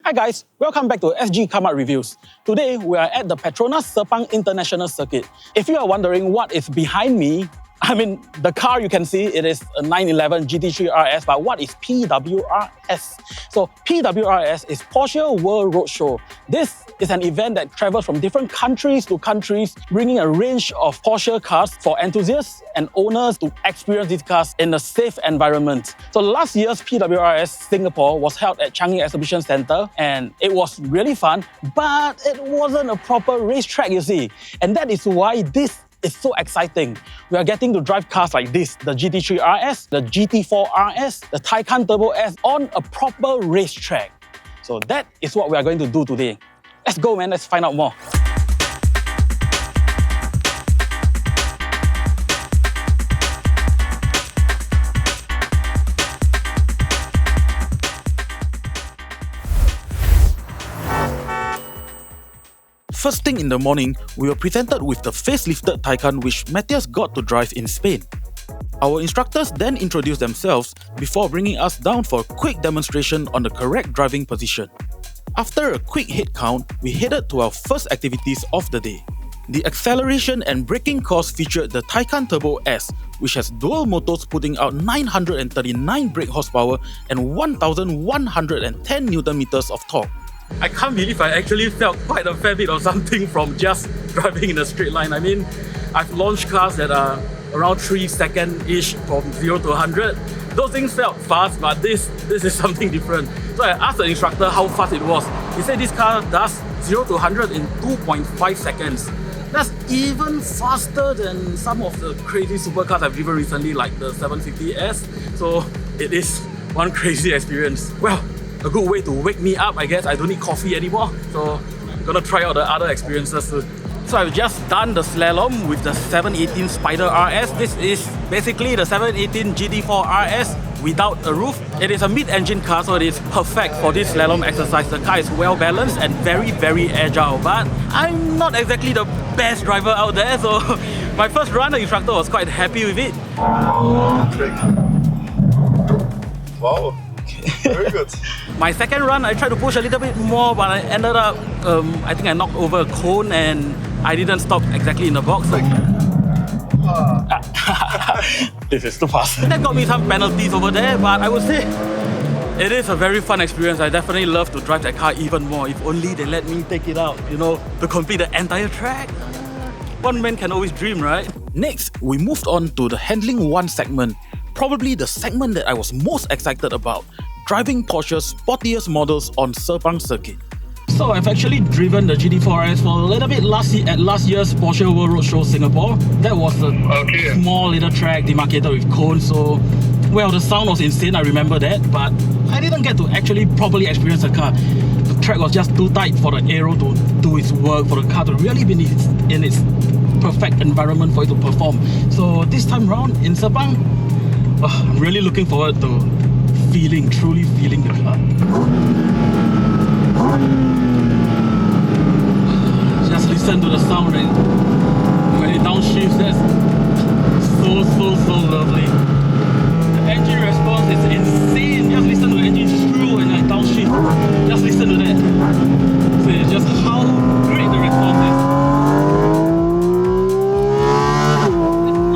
Hi guys, welcome back to Sgcarmart Reviews. Today we are at the Petronas Sepang International Circuit. If you are wondering what is behind me, the car you can see, it is a 911 GT3 RS, but what is PWRS? So PWRS is Porsche World Roadshow. This is an event that travels from different countries to countries, bringing a range of Porsche cars for enthusiasts and owners to experience these cars in a safe environment. So last year's PWRS Singapore was held at Changi Exhibition Centre, and it was really fun, but it wasn't a proper racetrack, you see. And that is why this is so exciting. We are getting to drive cars like this, the GT3 RS, the GT4 RS, the Taycan Turbo S on a proper racetrack. So that is what we are going to do today. Let's go, man, let's find out more. First thing in the morning, we were presented with the facelifted Taycan which Matthias got to drive in Spain. Our instructors then introduced themselves before bringing us down for a quick demonstration on the correct driving position. After a quick head count, we headed to our first activities of the day. The acceleration and braking course featured the Taycan Turbo S, which has dual motors putting out 939 brake horsepower and 1110 Nm of torque. I can't believe I actually felt quite a fair bit of something from just driving in a straight line. I've launched cars that are around 3 seconds-ish from 0 to 100. Those things felt fast, but this is something different. So I asked the instructor how fast it was. He said this car does 0 to 100 in 2.5 seconds. That's even faster than some of the crazy supercars I've driven recently, like the 750S. So it is one crazy experience. Well, a good way to wake me up, I guess. I don't need coffee anymore, so I'm gonna try out the other experiences soon. So I've just done the slalom with the 718 Spider RS. This is basically the 718 GT4 RS without a roof. It is a mid-engine car, so it is perfect for this slalom exercise. The car is well balanced and very, very agile, but I'm not exactly the best driver out there, so my first run, the instructor was quite happy with it. Wow. Very good. My second run, I tried to push a little bit more, but I ended up, I think I knocked over a cone and I didn't stop exactly in the box. So this is too fast. That got me some penalties over there, but I would say it is a very fun experience. I definitely love to drive that car even more. If only they let me take it out, to complete the entire track. One man can always dream, right? Next, we moved on to the Handling 1 segment. Probably the segment that I was most excited about, driving Porsche's sportiest models on Sepang circuit. So I've actually driven the GT3 RS for a little bit at last year's Porsche World Roadshow Singapore. That was a small little track demarcated with cones, so well, the sound was insane, I remember that, but I didn't get to actually properly experience the car. The track was just too tight for the aero to do its work, for the car to really be in its perfect environment for it to perform. So this time around in Sepang, I'm really looking forward to truly feeling the car. Just listen to the sound and when it downshifts, that's so lovely. The engine response is insane. Just listen to the engine screw and downshift. Just listen to that. So it's just how great the response is.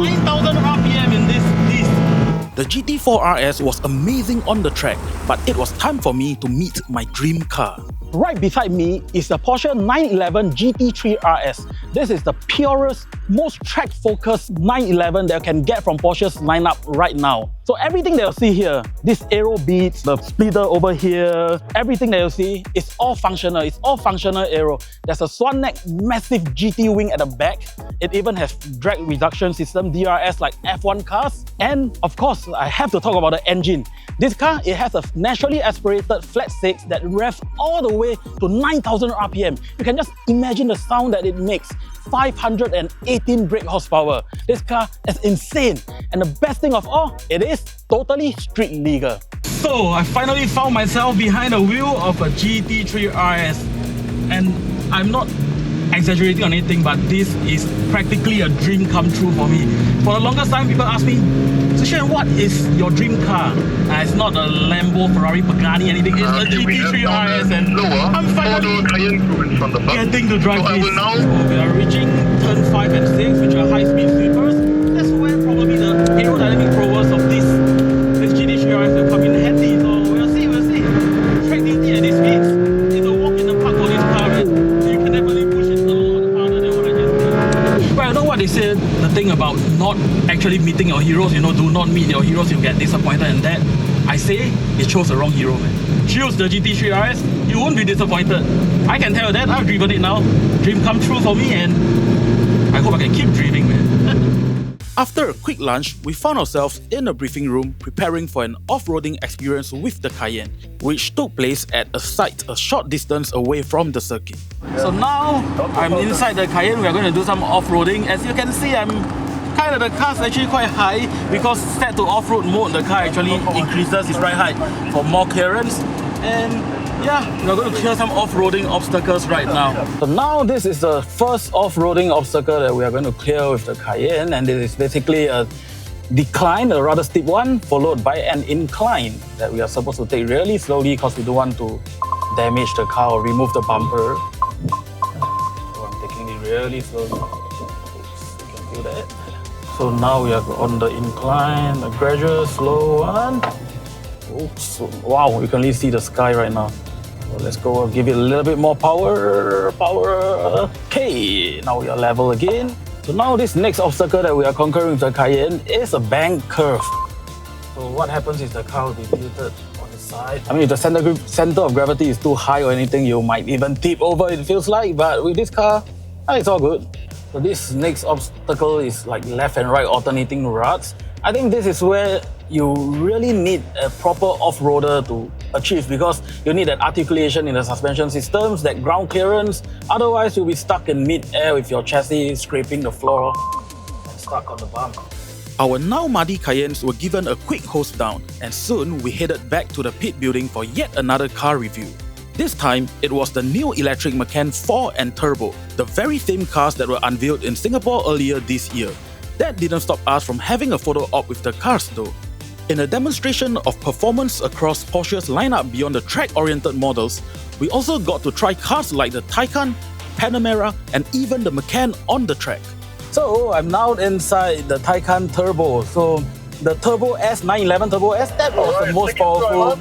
9,000 RPM in this beast. The GT4 RS was amazing on the track, but it was time for me to meet my dream car. Right beside me is the Porsche 911 GT3 RS. This is the purest, most track-focused 911 that you can get from Porsche's lineup right now. So everything that you see here, this aero beats, the splitter over here, everything that you see is all functional. It's all functional aero. There's a swan neck massive GT wing at the back. It even has drag reduction system, DRS like F1 cars. And of course, I have to talk about the engine. This car, it has a naturally aspirated flat 6 that revs all the way to 9,000 RPM. You can just imagine the sound that it makes. 518 brake horsepower. This car is insane. And the best thing of all, it is totally street legal. So I finally found myself behind the wheel of a GT3 RS. And I'm not exaggerating on anything, but this is practically a dream come true for me. For the longest time, people ask me, Zhixuan, what is your dream car? It's not a Lambo, Ferrari, Pagani, anything. It's a GT3 RS, and I'm finally getting to drive this. We are reaching turn 5 and 6, which are high-speed sweepers. That's where probably the aerodynamic prowess of this GT3 RS will come in handy. So we'll see. Track duty at these speeds is a walk in the park for this car, right? So you can definitely push it a lot harder than what I just did. But I know what they said, the thing about not actually meeting your heroes, do not meet your heroes, you'll get disappointed, and that, I say, it chose the wrong hero, man. Choose the GT3 RS, you won't be disappointed. I can tell you that, I've driven it now. Dream come true for me, and I hope I can keep dreaming, man. After a quick lunch, we found ourselves in a briefing room preparing for an off-roading experience with the Cayenne, which took place at a site a short distance away from the circuit. So now, I'm inside the Cayenne, we are going to do some off-roading. As you can see, the car's actually quite high because set to off-road mode, the car actually increases its ride height for more clearance. And yeah, we're going to clear some off-roading obstacles right now. So now this is the first off-roading obstacle that we are going to clear with the Cayenne, and this is basically a decline, a rather steep one, followed by an incline that we are supposed to take really slowly because we don't want to damage the car or remove the bumper. So I'm taking it really slowly. Oops, you can feel that. So now we are on the incline, a gradual, slow one. Oops, wow, you can really see the sky right now. So let's go, give it a little bit more power. Okay, now we are level again. So now this next obstacle that we are conquering with the Cayenne is a bank curve. So what happens is the car will be tilted on the side. I mean, if the center of gravity is too high or anything, you might even tip over, it feels like. But with this car, it's all good. So this next obstacle is like left and right alternating ruts. I think this is where you really need a proper off-roader to achieve, because you need that articulation in the suspension systems, that ground clearance. Otherwise, you'll be stuck in mid-air with your chassis scraping the floor and stuck on the bump. Our now muddy Cayennes were given a quick hose down, and soon we headed back to the pit building for yet another car review. This time, it was the new electric Macan 4 and Turbo, the very same cars that were unveiled in Singapore earlier this year. That didn't stop us from having a photo op with the cars though. In a demonstration of performance across Porsche's lineup beyond the track-oriented models, we also got to try cars like the Taycan, Panamera, and even the Macan on the track. So I'm now inside the Taycan Turbo. So the Turbo S, 911 Turbo S, that was the most powerful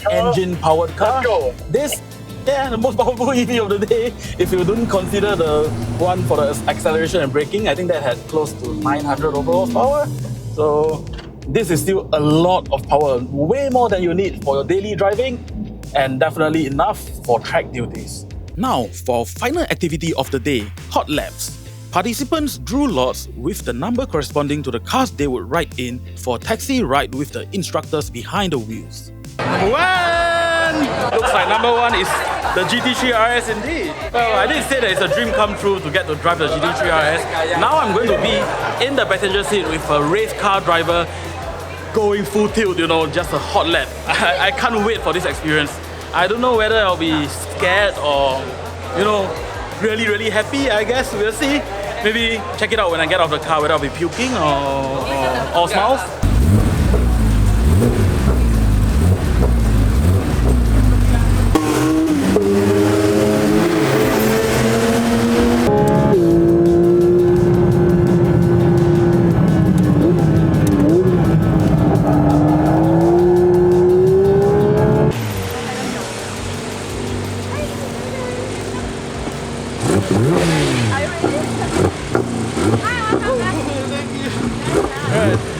engine-powered car. The most powerful EV of the day. If you don't consider the one for the acceleration and braking, I think that had close to 900 overall horsepower. So this is still a lot of power, way more than you need for your daily driving, and definitely enough for track duties. Now, for our final activity of the day, hot laps. Participants drew lots with the number corresponding to the cars they would ride in for a taxi ride with the instructors behind the wheels. Number one! Looks like number one is the GT3 RS indeed. Well, I did say that it's a dream come true to get to drive the GT3 RS. Now I'm going to be in the passenger seat with a race car driver going full tilt, just a hot lap. I can't wait for this experience. I don't know whether I'll be scared or, really, really happy, I guess. We'll see. Maybe check it out when I get off the car, whether I'll be puking or all smiles.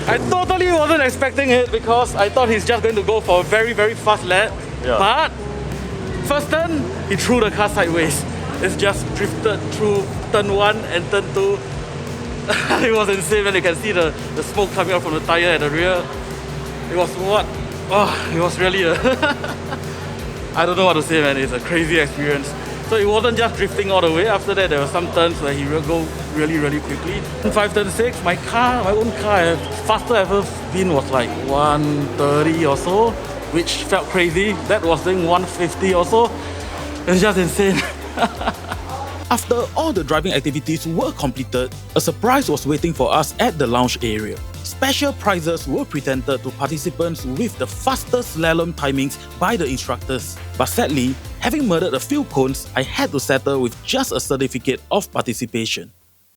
I totally wasn't expecting it because I thought he's just going to go for a very, very fast lap. Yeah. But first turn, he threw the car sideways. It's just drifted through turn 1 and turn 2. It was insane, and you can see the smoke coming out from the tire at the rear. It was what? Oh, it was really a I don't know what to say, man. It's a crazy experience. So it wasn't just drifting all the way. After that, there were some turns where he will go really, really quickly. Turn 5, turn 6, my own car, fastest I've ever been was like 130 or so, which felt crazy. That was doing 150 or so. It's just insane. After all the driving activities were completed, a surprise was waiting for us at the lounge area. special prizes were presented to participants with the fastest slalom timings by the instructors. But sadly, having murdered a few cones, I had to settle with just a certificate of participation.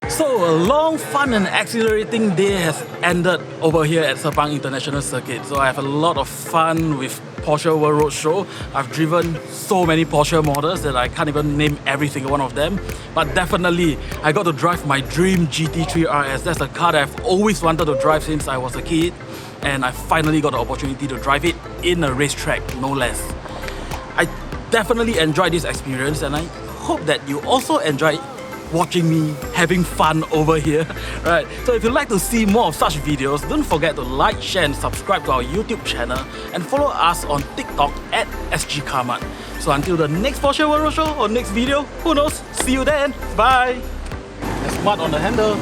So a long, fun and exhilarating day has ended over here at Sepang International Circuit. So I have a lot of fun with Porsche World Road Show. I've driven so many Porsche models that I can't even name every single one of them. But definitely, I got to drive my dream GT3 RS. That's a car that I've always wanted to drive since I was a kid. And I finally got the opportunity to drive it in a racetrack, no less. I definitely enjoyed this experience, and I hope that you also enjoy watching me having fun over here. Right, so if you'd like to see more of such videos, don't forget to like, share and subscribe to our YouTube channel and follow us on TikTok at Sgcarmart. So until the next Porsche World Road Show or next video, who knows, see you then, bye! There's mud on the handle.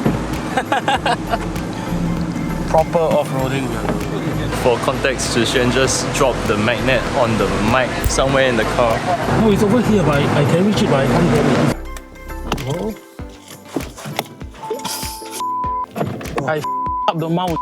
Proper off-roading. For context, Zhixuan just dropped the magnet on the mic somewhere in the car. No, it's over here, but I can reach it, but I can't get it. Oh. I up the mount.